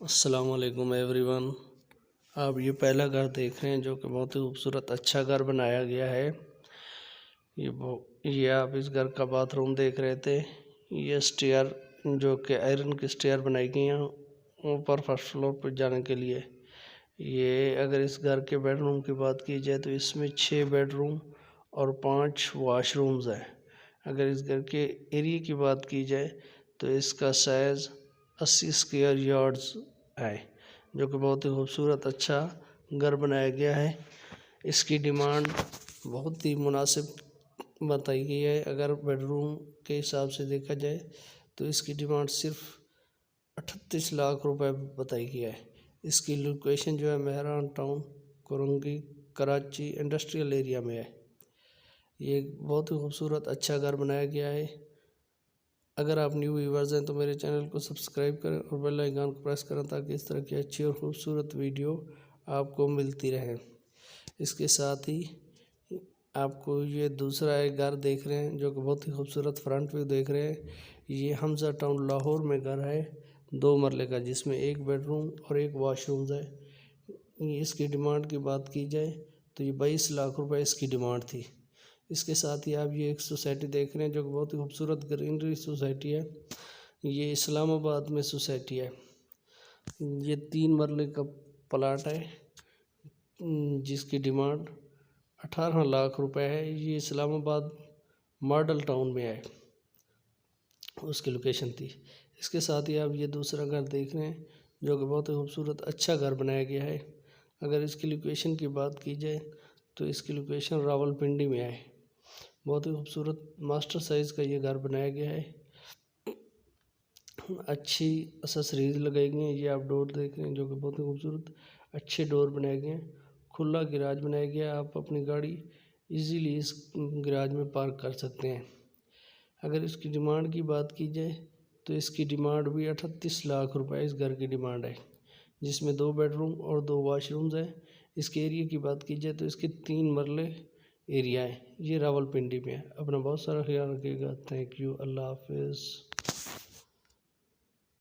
السلام علیکم every one. آپ یہ پہلا گھر دیکھ رہے ہیں جو کہ بہت ہی خوبصورت اچھا گھر بنایا گیا ہے۔ یہ آپ اس گھر کا باتھ روم دیکھ رہے تھے۔ یہ سٹیئر جو کہ آئرن کی سٹیئر بنائی گئی ہیں اوپر فرسٹ فلور پر جانے کے لیے۔ یہ اگر اس گھر کے بیڈ روم کی بات کی جائے تو اس میں 6 بیڈ روم اور 5 واش رومز ہیں۔ اگر اس گھر کے ایریے کی بات کی جائے تو اس کا سائز 80 اسکوائر یارڈز ہے، جو کہ بہت ہی خوبصورت اچھا گھر بنایا گیا ہے۔ اس کی ڈیمانڈ بہت ہی مناسب بتائی گئی ہے۔ اگر بیڈ روم کے حساب سے دیکھا جائے تو اس کی ڈیمانڈ صرف 38 لاکھ روپے بتائی گئی ہے۔ اس کی لوکیشن جو ہے Mehran town Korangi Karachi industrial area میں ہے۔ یہ بہت ہی خوبصورت اچھا گھر بنایا گیا ہے۔ اگر آپ نیو ویورز ہیں تو میرے چینل کو سبسکرائب کریں اور بیل آئیکن کو پریس کریں تاکہ اس طرح کی اچھی اور خوبصورت ویڈیو آپ کو ملتی رہیں۔ اس کے ساتھ ہی آپ کو یہ دوسرا ایک گھر دیکھ رہے ہیں جو کہ بہت ہی خوبصورت فرنٹ ویو دیکھ رہے ہیں۔ یہ حمزہ ٹاؤن لاہور میں گھر ہے 2 مرلے کا، جس میں 1 بیڈ روم اور 1 واش رومز ہے۔ اس کی ڈیمانڈ کی بات کی جائے تو یہ 22 لاکھ روپے اس کی ڈیمانڈ تھی۔ اس کے ساتھ ہی آپ یہ ایک سوسائٹی دیکھ رہے ہیں جو کہ بہت ہی خوبصورت گرینری سوسائٹی ہے۔ یہ اسلام آباد میں سوسائٹی ہے۔ یہ 3 مرلے کا پلاٹ ہے جس کی ڈیمانڈ 18 لاکھ روپے ہے۔ یہ اسلام آباد ماڈل ٹاؤن میں ہے، اس کی لوکیشن تھی۔ اس کے ساتھ ہی آپ یہ دوسرا گھر دیکھ رہے ہیں جو کہ بہت ہی خوبصورت اچھا گھر بنایا گیا ہے۔ اگر اس کی لوکیشن کی بات کی جائے تو اس کی لوکیشن راولپنڈی میں ہے۔ بہت ہی خوبصورت ماسٹر سائز کا یہ گھر بنایا گیا ہے۔ اچھی اسسریز لگائی گئی ہیں۔ یہ آپ ڈور دیکھ رہے ہیں جو کہ بہت ہی خوبصورت اچھے ڈور بنائے گئے ہیں۔ کھلا گراج بنایا گیا ہے، آپ اپنی گاڑی ایزیلی اس گراج میں پارک کر سکتے ہیں۔ اگر اس کی ڈیمانڈ کی بات کی جائے تو اس کی ڈیمانڈ بھی 38 لاکھ روپے اس گھر کی ڈیمانڈ ہے، جس میں 2 بیڈ روم اور 2 واش رومز ہیں۔ اس کے ایریے کی بات کی جائے تو اس کے 3 مرلے ایریا ہے۔ یہ راولپنڈی میں ہے۔ اپنا بہت سارا خیال رکھیے گا۔ Thank you. اللہ حافظ۔